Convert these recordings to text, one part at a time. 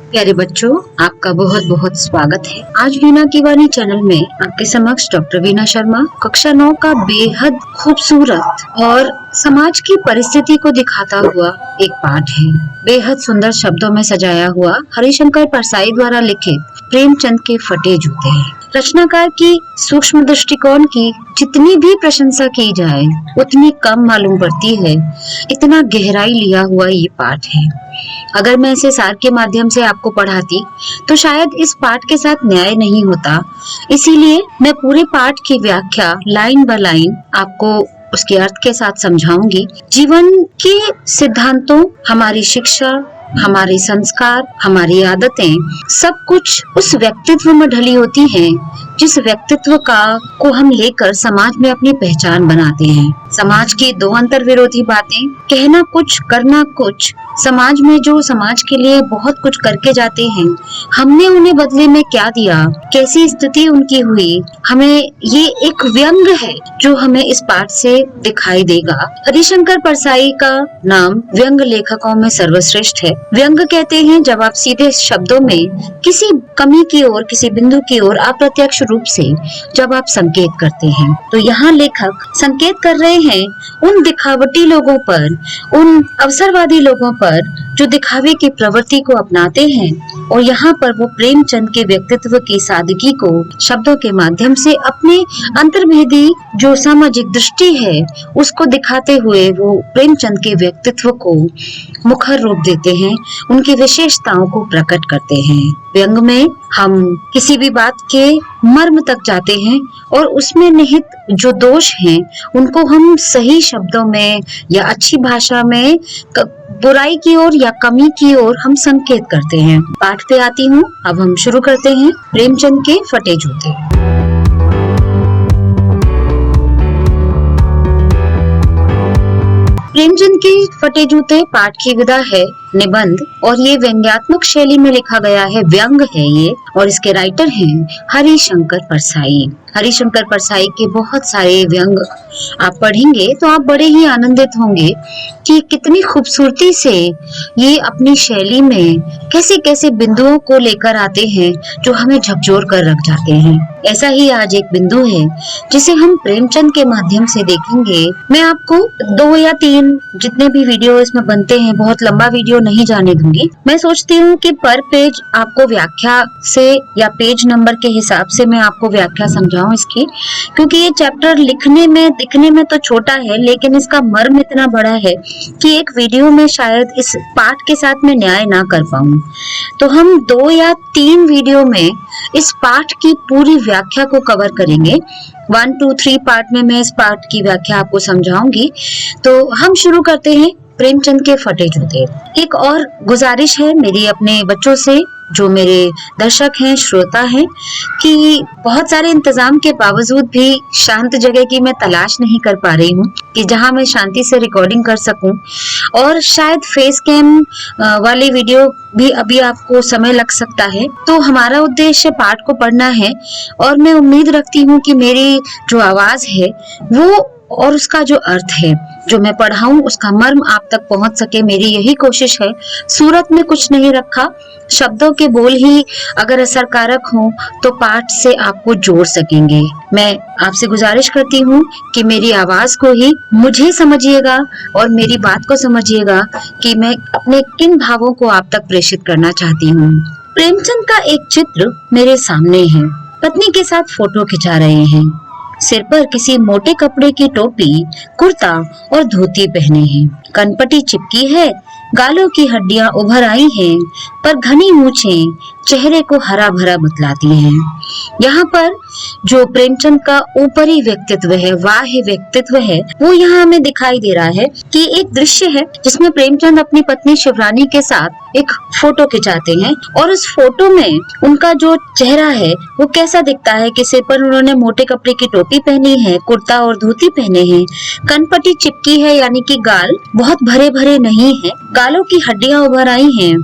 प्यारे बच्चों, आपका बहुत बहुत स्वागत है। आज वीणा की वाणी चैनल में आपके समक्ष डॉक्टर वीणा शर्मा कक्षा 9 का बेहद खूबसूरत और समाज की परिस्थिति को दिखाता हुआ एक पाठ है। बेहद सुंदर शब्दों में सजाया हुआ हरिशंकर परसाई द्वारा लिखित प्रेमचंद के फटे जूते हैं। रचनाकार की सूक्ष्म दृष्टिकोण की जितनी भी प्रशंसा की जाए उतनी कम मालूम पड़ती है। इतना गहराई लिया हुआ ये पाठ है। अगर मैं इसे सार के माध्यम से आपको पढ़ाती तो शायद इस पाठ के साथ न्याय नहीं होता। इसीलिए मैं पूरे पाठ की व्याख्या लाइन बाय लाइन आपको उसके अर्थ के साथ समझाऊंगी। जीवन के सिद्धांतों, हमारी शिक्षा, हमारे संस्कार, हमारी आदतें, सब कुछ उस व्यक्तित्व में ढली होती हैं जिस व्यक्तित्व को हम लेकर समाज में अपनी पहचान बनाते हैं। समाज की दो अंतर विरोधी बातें, कहना कुछ करना कुछ, समाज में जो समाज के लिए बहुत कुछ करके जाते हैं, हमने उन्हें बदले में क्या दिया, कैसी स्थिति उनकी हुई, हमें ये एक व्यंग है जो हमें इस पाठ से दिखाई देगा। हरिशंकर परसाई का नाम व्यंग लेखकों में सर्वश्रेष्ठ है। व्यंग कहते हैं जब आप सीधे शब्दों में किसी कमी की ओर, किसी बिंदु की ओर अप्रत्यक्ष रूप से जब आप संकेत करते हैं। तो यहाँ लेखक संकेत कर रहे हैं उन दिखावटी लोगों पर, उन अवसरवादी लोगों पर जो दिखावे की प्रवृत्ति को अपनाते हैं, और यहाँ पर वो प्रेमचंद के व्यक्तित्व की सादगी को शब्दों के माध्यम से अपने अंतर्भेदी जो सामाजिक दृष्टि है उसको दिखाते हुए वो प्रेमचंद के व्यक्तित्व को मुखर रूप देते हैं, उनकी विशेषताओं को प्रकट करते हैं। व्यंग में हम किसी भी बात के मर्म तक जाते हैं और उसमें निहित जो दोष हैं उनको हम सही शब्दों में या अच्छी भाषा में बुराई की ओर या कमी की ओर हम संकेत करते हैं। पाठ पे आती हूँ। अब हम शुरू करते हैं। प्रेमचंद के फटे जूते। प्रेमचंद के फटे जूते पाठ की विधा है निबंध, और ये व्यंग्यात्मक शैली में लिखा गया है। व्यंग है ये, और इसके राइटर हैं हरिशंकर परसाई। हरिशंकर परसाई के बहुत सारे व्यंग आप पढ़ेंगे तो आप बड़े ही आनंदित होंगे कि कितनी खूबसूरती से ये अपनी शैली में कैसे कैसे बिंदुओं को लेकर आते हैं जो हमें झकझोर कर रख जाते हैं। ऐसा ही आज एक बिंदु है जिसे हम प्रेमचंद के माध्यम से देखेंगे। मैं आपको 2 या 3 जितने भी वीडियो इसमें बनते हैं, बहुत लंबा वीडियो नहीं जाने दूंगी। मैं सोचती हूँ कि पर पेज आपको व्याख्या से या पेज नंबर के हिसाब से मैं आपको व्याख्या समझाऊं इसकी, क्योंकि ये चैप्टर लिखने में दिखने में तो छोटा है लेकिन इसका मर्म इतना बड़ा है कि एक वीडियो में शायद इस पाठ के साथ मैं न्याय ना कर पाऊं। तो हम 2 या 3 वीडियो में इस पाठ की पूरी व्याख्या को कवर करेंगे। 1, 2, 3 पार्ट में मैं इस पाठ की व्याख्या आपको समझाऊंगी। तो हम शुरू करते हैं प्रेमचंद के फटे जूते। एक और गुजारिश है मेरी अपने बच्चों से जो मेरे दर्शक हैं, श्रोता हैं, कि बहुत सारे इंतजाम के बावजूद भी शांत जगह की मैं तलाश नहीं कर पा रही हूँ कि जहाँ मैं शांति से रिकॉर्डिंग कर सकूं, और शायद फेस कैम वाली वीडियो भी अभी आपको समय लग सकता है। तो हमारा उद्देश्य पाठ को पढ़ना है, और मैं उम्मीद रखती हूँ कि मेरी जो आवाज है वो और उसका जो अर्थ है जो मैं पढ़ाऊं उसका मर्म आप तक पहुंच सके, मेरी यही कोशिश है। सूरत में कुछ नहीं रखा, शब्दों के बोल ही अगर असरकारक हों तो पाठ से आपको जोड़ सकेंगे। मैं आपसे गुजारिश करती हूँ कि मेरी आवाज को ही मुझे समझिएगा और मेरी बात को समझिएगा कि मैं अपने किन भावों को आप तक प्रेषित करना चाहती हूँ। प्रेमचंद का एक चित्र मेरे सामने है। पत्नी के साथ फोटो खिंचा रहे हैं। सिर पर किसी मोटे कपड़े की टोपी, कुर्ता और धोती पहने हैं। कनपटी चिपकी है, गालों की हड्डियां उभर आई हैं, पर घनी मूछें चेहरे को हरा भरा बतलाती हैं। यहाँ पर जो प्रेमचंद का ऊपरी व्यक्तित्व है, वाह्य व्यक्तित्व है, वो यहाँ हमें दिखाई दे रहा है कि एक दृश्य है जिसमें प्रेमचंद अपनी पत्नी शिवरानी के साथ एक फोटो खिंचाते हैं, और उस फोटो में उनका जो चेहरा है वो कैसा दिखता है कि सिर पर उन्होंने मोटे कपड़े की टोपी पहनी है, कुर्ता और धोती पहने हैं, कनपटी चिपकी है यानी कि गाल बहुत भरे भरे नहीं है, गालों की हड्डियां उभर आई हैं,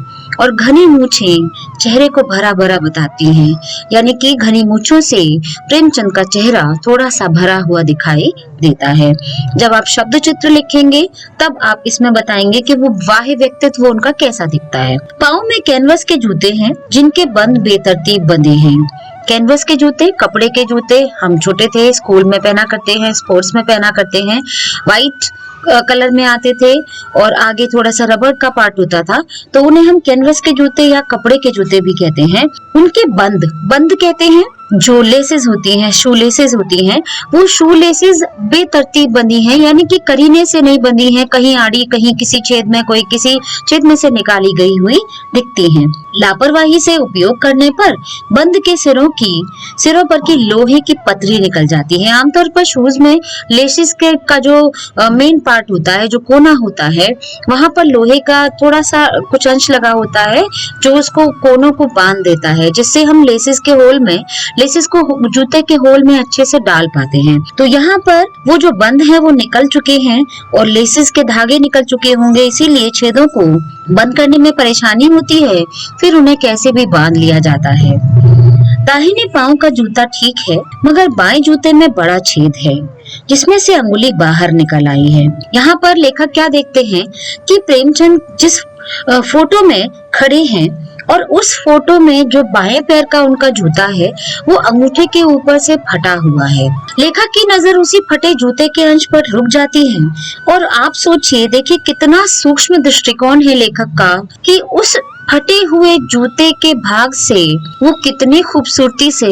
और घनी मूछें चेहरे को भरा भरा बताती हैं, यानी कि घनी मूछों से प्रेमचंद का चेहरा थोड़ा सा भरा हुआ दिखाई देता है। जब आप शब्द चित्र लिखेंगे तब आप इसमें बताएंगे कि वो बाह्य व्यक्तित्व उनका कैसा दिखता है। पाँव में कैनवस के जूते हैं जिनके बंद बेतरतीब बंधे हैं। कैनवस के जूते, कपड़े के जूते हम छोटे थे स्कूल में पहना करते हैं, स्पोर्ट्स में पहना करते हैं। व्हाइट कलर में आते थे और आगे थोड़ा सा रबर का पार्ट होता था, तो उन्हें हम कैनवस के जूते या कपड़े के जूते भी कहते हैं। उनके बंद बंद कहते हैं जो लेसेस होती हैं, शू लेसेस होती हैं, वो शू लेसेस बेतरतीब बंधी हैं, यानी कि करीने से नहीं बंधी हैं, कहीं आड़ी कहीं किसी छेद में, कोई किसी छेद में से निकाली गई हुई दिखती हैं। लापरवाही से उपयोग करने पर बंद के सिरों पर की लोहे की पतरी निकल जाती है। आमतौर पर शूज में लेसेस के का जो मेन पार्ट होता है, जो कोना होता है, वहां पर लोहे का थोड़ा सा कुछ अंश लगा होता है जो उसको कोनों को बांध देता है, जिससे हम लेसेस को जूते के होल में अच्छे से डाल पाते हैं। तो यहाँ पर वो जो बंद है वो निकल चुके हैं और लेसेस के धागे निकल चुके होंगे, इसीलिए छेदों को बंद करने में परेशानी होती है, फिर उन्हें कैसे भी बांध लिया जाता है। दाहिने पांव का जूता ठीक है, मगर बाएं जूते में बड़ा छेद है जिसमें से अंगुली बाहर निकल आई है। यहाँ पर लेखक क्या देखते हैं कि प्रेमचंद जिस फोटो में खड़े हैं और उस फोटो में जो बाएं पैर का उनका जूता है वो अंगूठे के ऊपर से फटा हुआ है। लेखक की नजर उसी फटे जूते के अंश पर रुक जाती है और आप सोचिए, देखिए कितना सूक्ष्म दृष्टिकोण है लेखक का कि उस फटे हुए जूते के भाग से वो कितनी खूबसूरती से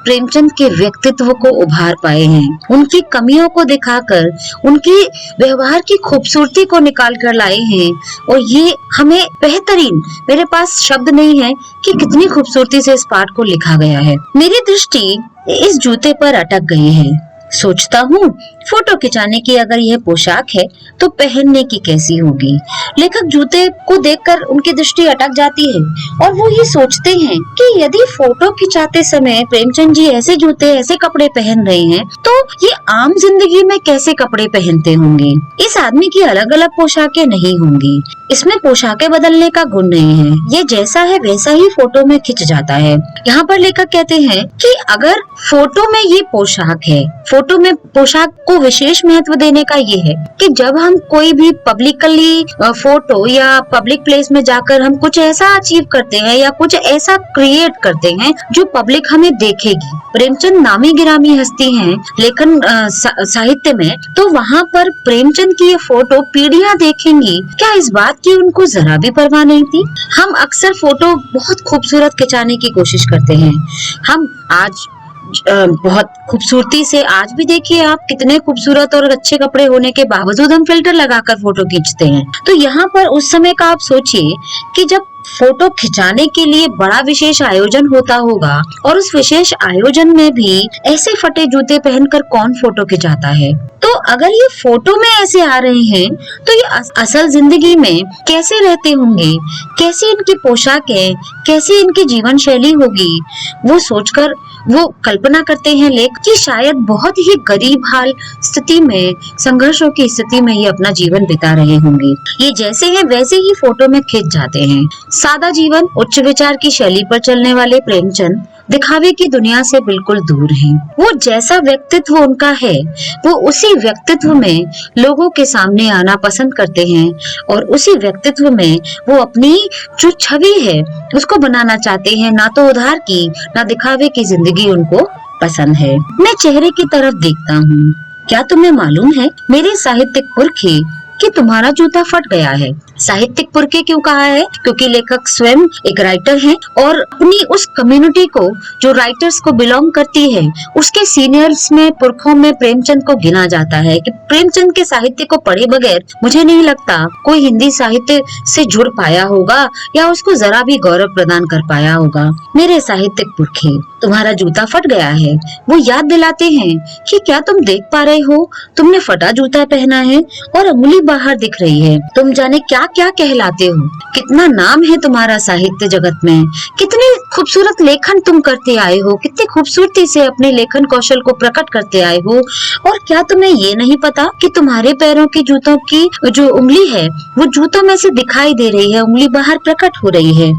प्रेमचंद के व्यक्तित्व को उभार पाए हैं। उनकी कमियों को दिखाकर उनकी व्यवहार की खूबसूरती को निकाल कर लाए हैं और ये हमें बेहतरीन, मेरे पास शब्द नहीं है कि कितनी खूबसूरती से इस पाठ को लिखा गया है। मेरी दृष्टि इस जूते पर अटक गई है। सोचता हूँ फोटो खिंचाने की अगर यह पोशाक है तो पहनने की कैसी होगी। लेखक जूते को देखकर उनकी दृष्टि अटक जाती है और वो ये सोचते हैं कि यदि फोटो खिंचाते समय प्रेमचंद जी ऐसे जूते, ऐसे कपड़े पहन रहे हैं तो ये आम जिंदगी में कैसे कपड़े पहनते होंगे। इस आदमी की अलग अलग पोशाकें नहीं होंगी, इसमें पोशाकें बदलने का गुण नहीं है, ये जैसा है वैसा ही फोटो में खिंच जाता है। यहाँ पर लेखक कहते हैं कि अगर फोटो में ये पोशाक है, फोटो में पोशाक को विशेष महत्व देने का ये है कि जब हम कोई भी पब्लिकली फोटो या पब्लिक प्लेस में जाकर हम कुछ ऐसा अचीव करते हैं या कुछ ऐसा क्रिएट करते हैं जो पब्लिक हमें देखेगी। प्रेमचंद नामी गिरामी हस्ती हैं लेखन साहित्य में, तो वहाँ पर प्रेमचंद की ये फोटो पीढ़ियां देखेंगी, क्या इस बात की उनको जरा भी परवाह नहीं थी। हम अक्सर फोटो बहुत खूबसूरत खिंचाने की कोशिश करते हैं। हम आज बहुत खूबसूरती से, आज भी देखिए आप कितने खूबसूरत और अच्छे कपड़े होने के बावजूद हम फिल्टर लगाकर फोटो खींचते हैं। तो यहाँ पर उस समय का आप सोचिए कि जब फोटो खिंचाने के लिए बड़ा विशेष आयोजन होता होगा और उस विशेष आयोजन में भी ऐसे फटे जूते पहनकर कौन फोटो खिंचाता है। तो अगर ये फोटो में ऐसे आ रहे हैं तो ये असल जिंदगी में कैसे रहते होंगे, कैसी इनकी पोशाकें, कैसी इनकी जीवन शैली होगी, वो सोचकर वो कल्पना करते हैं लेख कि शायद बहुत ही गरीब हाल स्थिति में, संघर्षों की स्थिति में ये अपना जीवन बिता रहे होंगे। ये जैसे हैं वैसे ही फोटो में खिंच जाते हैं। सादा जीवन, उच्च विचार की शैली पर चलने वाले प्रेमचंद दिखावे की दुनिया से बिल्कुल दूर हैं। वो जैसा व्यक्तित्व उनका है वो उसी व्यक्तित्व में लोगों के सामने आना पसंद करते हैं और उसी व्यक्तित्व में वो अपनी जो छवि है उसको बनाना चाहते हैं। ना तो उधार की ना दिखावे की जिंदगी उनको पसंद है। मैं चेहरे की तरफ देखता हूँ, क्या तुम्हें मालूम है मेरे साहित्यिक पुरखे कि तुम्हारा जूता फट गया है। साहित्यिक पुरखे क्यों कहा है? क्योंकि लेखक स्वयं एक राइटर हैं और अपनी उस कम्युनिटी को जो राइटर्स को बिलोंग करती है उसके सीनियर्स में, पुरखों में प्रेमचंद को गिना जाता है कि प्रेमचंद के साहित्य को पढ़े बगैर मुझे नहीं लगता कोई हिंदी साहित्य से जुड़ पाया होगा या उसको जरा भी गौरव प्रदान कर पाया होगा। मेरे साहित्यिक पुरखे, तुम्हारा जूता फट गया है। वो याद दिलाते हैं कि क्या तुम देख पा रहे हो, तुमने फटा जूता पहना है और अंगुली बाहर दिख रही है। तुम जाने क्या क्या कहलाते हो, कितना नाम है तुम्हारा साहित्य जगत में, कितने खूबसूरत लेखन तुम करते आए हो, कितनी खूबसूरती से अपने लेखन कौशल को प्रकट करते आए हो। और क्या तुम्हें ये नहीं पता कि तुम्हारे पैरों की जूतों की जो उंगली है वो जूतों में से दिखाई दे रही है, उंगली बाहर प्रकट हो रही है।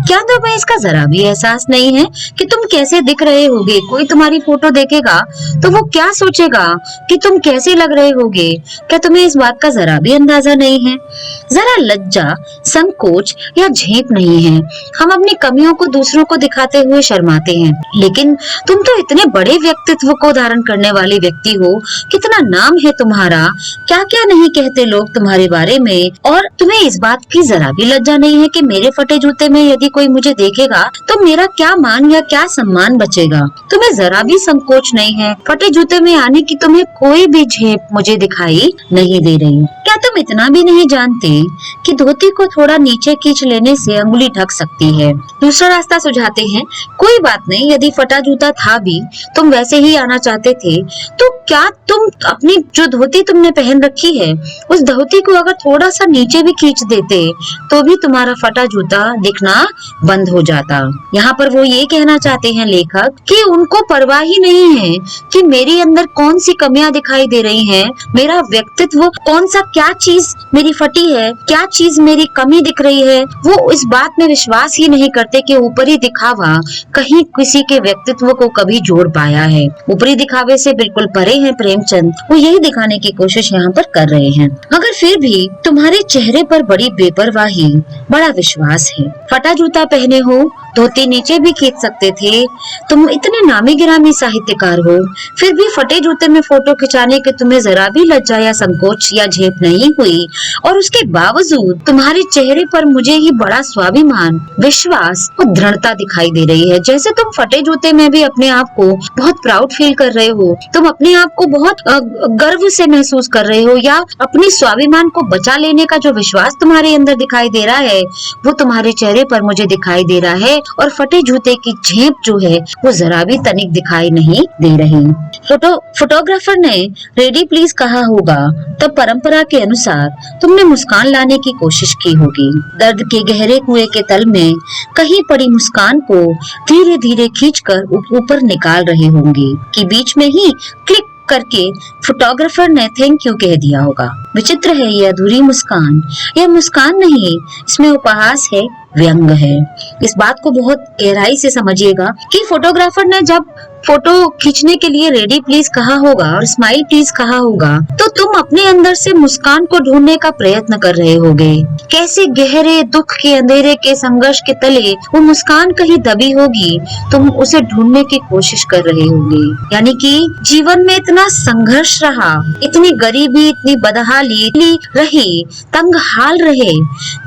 क्या तुम्हें इसका जरा भी एहसास नहीं है कि तुम कैसे दिख रहे होगे? कोई तुम्हारी फोटो देखेगा तो वो क्या सोचेगा कि तुम कैसे लग रहे होगे? क्या तुम्हें इस बात का जरा भी अंदाजा नहीं है? जरा लज्जा, संकोच या झेप नहीं है। हम अपनी कमियों को दूसरों को दिखाते हुए शर्माते हैं, लेकिन तुम तो इतने बड़े व्यक्तित्व को धारण करने वाले व्यक्ति हो, कितना नाम है तुम्हारा, क्या क्या नहीं कहते लोग तुम्हारे बारे में, और तुम्हें इस बात की जरा भी लज्जा नहीं है कि मेरे फटे जूते में यदि कोई मुझे देखेगा तो मेरा क्या मान या क्या सम्मान बचेगा? तुम्हें जरा भी संकोच नहीं है फटे जूते में आने की, तुम्हें कोई भी झेप मुझे दिखाई नहीं दे रही। क्या तुम इतना भी नहीं जानते कि धोती को थोड़ा नीचे खींच लेने से अंगुली ढक सकती है? दूसरा रास्ता सुझाते हैं, कोई बात नहीं, यदि फटा जूता था भी, तुम वैसे ही आना चाहते थे, तो क्या तुम अपनी जो धोती तुमने पहन रखी है उस धोती को अगर थोड़ा सा नीचे भी खींच देते तो भी तुम्हारा फटा जूता दिखना बंद हो जाता। यहाँ पर वो ये कहना चाहते हैं लेखक कि उनको परवाह ही नहीं है कि मेरे अंदर कौन सी कमियां दिखाई दे रही हैं, मेरा व्यक्तित्व कौन सा, क्या चीज मेरी फटी है, क्या चीज मेरी कमी दिख रही है। वो इस बात में विश्वास ही नहीं करते कि ऊपरी दिखावा कहीं किसी के व्यक्तित्व को कभी जोड़ पाया है। ऊपरी दिखावे से बिल्कुल परे हैं प्रेमचंद, वो यही दिखाने की कोशिश यहाँ पर कर रहे हैं। मगर फिर भी तुम्हारे चेहरे पर बड़ी बेपरवाही, बड़ा विश्वास है। फटा जूता पहने हो, धोती नीचे भी खींच सकते थे, तुम इतने नामी गिरामी साहित्यकार हो, फिर भी फटे जूते में फोटो खिंचाने के तुम्हें जरा भी लज्जा या संकोच या झेप नहीं हुई, और उसके बावजूद तुम्हारे चेहरे पर मुझे ही बड़ा स्वाभिमान, विश्वास और दृढ़ता दिखाई दे रही है। जैसे तुम फटे जूते में भी अपने आप को बहुत प्राउड फील कर रहे हो, तुम अपने आप को बहुत गर्व से महसूस कर रहे हो, या अपने स्वाभिमान को बचा लेने का जो विश्वास तुम्हारे अंदर दिखाई दे रहा है वो तुम्हारे चेहरे पर मुझे दिखाई दे रहा है, और फटे जूते की झेप जो है वो जरा भी तनिक दिखाई नहीं दे रही। फोटोग्राफर ने रेडी प्लीज कहा होगा, तब परंपरा के अनुसार तुमने मुस्कान लाने की कोशिश की होगी। दर्द के गहरे कुएं के तल में कहीं पड़ी मुस्कान को धीरे धीरे खींचकर ऊपर निकाल रहे होंगे कि बीच में ही क्लिक करके फोटोग्राफर ने थैंक यू कह दिया होगा। विचित्र है ये अधूरी मुस्कान, यह मुस्कान नहीं, इसमें उपहास है, व्यंग है। इस बात को बहुत गहराई से समझिएगा कि फोटोग्राफर ने जब फोटो खींचने के लिए रेडी प्लीज कहा होगा और स्माइल प्लीज कहा होगा, तो तुम अपने अंदर से मुस्कान को ढूंढने का प्रयत्न कर रहे होगे। कैसे गहरे दुख के अंधेरे के संघर्ष के तले वो मुस्कान कहीं दबी होगी, तुम उसे ढूंढने की कोशिश कर रहे होगे। यानी कि जीवन में इतना संघर्ष रहा, इतनी गरीबी, इतनी बदहाली रही, तंग हाल रहे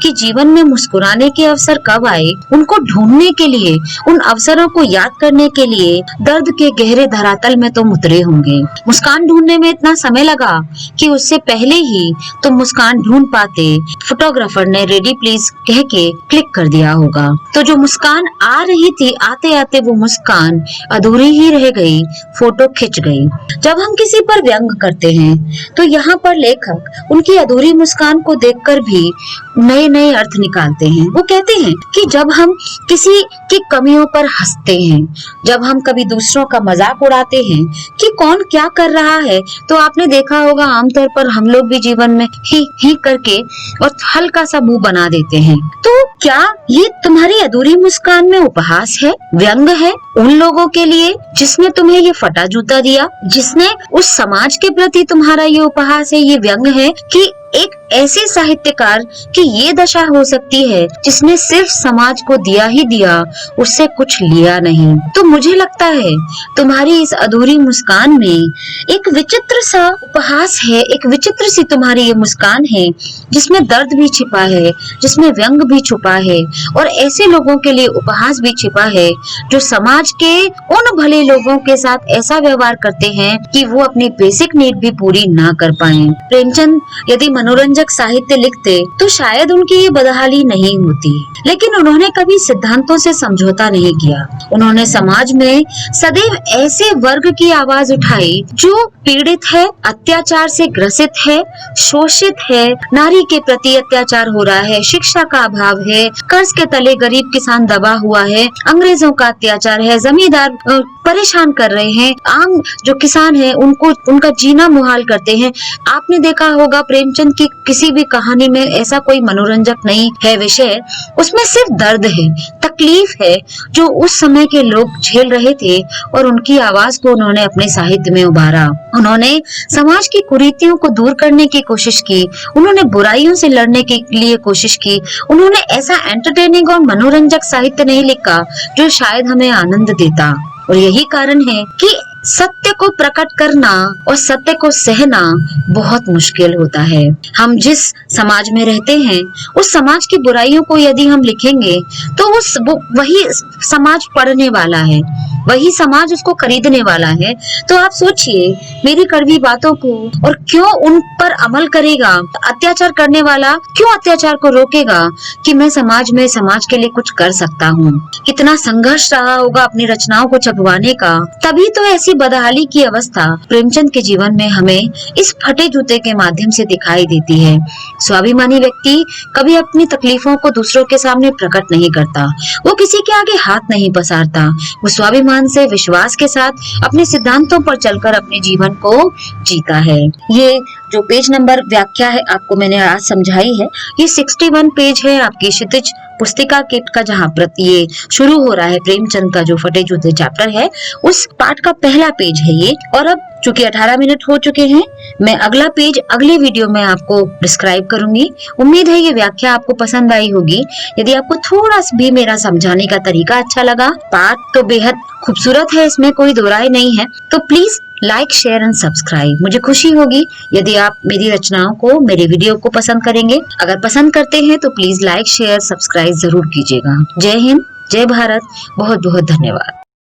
कि जीवन में मुस्कुराने के अवसर कब आए, उनको ढूंढने के लिए, उन अवसरों को याद करने के लिए दर्द के गहरे धरातल में तुम उतरे होंगे। मुस्कान ढूंढने में इतना समय लगा कि उससे पहले ही तुम मुस्कान ढूंढ पाते, फोटोग्राफर ने रेडी प्लीज कह के क्लिक कर दिया होगा। तो जो मुस्कान आ रही थी, आते आते वो मुस्कान अधूरी ही रह गई, फोटो खिंच गई। जब हम किसी पर व्यंग करते हैं तो यहाँ पर लेखक उनकी अधूरी मुस्कान को देखकर भी नए नए अर्थ निकालते हैं। वो कहते हैं कि जब हम किसी की कमियों पर हंसते हैं, जब हम कभी दूसरों का मजाक उड़ाते हैं कि कौन क्या कर रहा है, तो आपने देखा होगा आमतौर पर हम लोग भी जीवन में ही करके और हल्का सा मुंह बना देते हैं। तो क्या ये तुम्हारी अधूरी मुस्कान में उपहास है, व्यंग है उन लोगों के लिए जिसने तुम्हें ये फटा जूता दिया, जिसने उस समाज के प्रति तुम्हारा ये उपहास है, ये व्यंग है कि एक ऐसे साहित्यकार की ये दशा हो सकती है जिसने सिर्फ समाज को दिया ही दिया, उससे कुछ लिया नहीं। तो मुझे लगता है तुम्हारी इस अधूरी मुस्कान में एक विचित्र सा उपहास है, एक विचित्र सी तुम्हारी ये मुस्कान है जिसमें दर्द भी छिपा है, जिसमें व्यंग भी छुपा है, और ऐसे लोगों के लिए उपहास भी छिपा है जो समाज के उन भले लोगों के साथ ऐसा व्यवहार करते हैं कि वो अपनी बेसिक नीड भी पूरी ना कर पाए। प्रेमचंद यदि मनोरंजक साहित्य लिखते तो शायद उनकी ये बदहाली नहीं होती। लेकिन उन्होंने कभी सिद्धांतों से समझौता नहीं किया। उन्होंने समाज में सदैव ऐसे वर्ग की आवाज उठाई जो पीड़ित है, अत्याचार से ग्रसित है, शोषित है, नारी के प्रति अत्याचार हो रहा है, शिक्षा का अभाव है, कर्ज के तले गरीब किसान दबा हुआ है, अंग्रेजों का अत्याचार है, जमींदार परेशान कर रहे हैं, आम जो किसान है उनको उनका जीना मुहाल करते हैं। आपने देखा होगा प्रेमचंद की किसी भी कहानी में ऐसा कोई मनोरंजक नहीं है विषय, उसमें सिर्फ दर्द है, तकलीफ है जो उस समय के लोग झेल रहे थे और उनकी आवाज को उन्होंने अपने साहित्य में उभारा। उन्होंने समाज की कुरीतियों को दूर करने की कोशिश की, उन्होंने बुराइयों से लड़ने के लिए कोशिश की। उन्होंने ऐसा एंटरटेनिंग और मनोरंजक साहित्य नहीं लिखा जो शायद हमें आनंद देता। और यही कारण है कि सत्य को प्रकट करना और सत्य को सहना बहुत मुश्किल होता है। हम जिस समाज में रहते हैं उस समाज की बुराइयों को यदि हम लिखेंगे तो वही समाज पढ़ने वाला है, वही समाज उसको खरीदने वाला है। तो आप सोचिए मेरी कड़वी बातों को और क्यों उन पर अमल करेगा, अत्याचार करने वाला क्यों अत्याचार को रोकेगा कि मैं समाज में समाज के लिए कुछ कर सकता हूँ। कितना संघर्ष रहा होगा अपनी रचनाओं को छपवाने का, तभी तो ऐसी बदहाली की अवस्था प्रेमचंद के जीवन में हमें इस फटे जूते के माध्यम से दिखाई देती है। स्वाभिमानी व्यक्ति कभी अपनी तकलीफों को दूसरों के सामने प्रकट नहीं करता, वो किसी के आगे हाथ नहीं पसारता, वो स्वाभिमान से विश्वास के साथ अपने सिद्धांतों पर चलकर अपने जीवन को जीता है। ये जो पेज नंबर व्याख्या है आपको मैंने आज समझाई है, ये 61 पेज है आपकी क्षितिज पुस्तिका किट का, जहाँ प्रति ये शुरू हो रहा है प्रेमचंद का जो फटे जूते चैप्टर है उस पाठ का पहला पेज है ये। और अब चूंकि 18 मिनट हो चुके हैं, मैं अगला पेज अगले वीडियो में आपको डिस्क्राइब करूंगी। उम्मीद है ये व्याख्या आपको पसंद आई होगी। यदि आपको थोड़ा भी मेरा समझाने का तरीका अच्छा लगा, पाठ तो बेहद खूबसूरत है, इसमें कोई दो राय नहीं है, तो please like, share and subscribe. मुझे खुशी होगी यदि आप मेरी रचनाओं को, मेरे वीडियो को पसंद करेंगे। अगर पसंद करते हैं तो प्लीज लाइक, शेयर, सब्सक्राइब जरूर कीजिएगा। जय हिंद, जय भारत, बहुत बहुत धन्यवाद।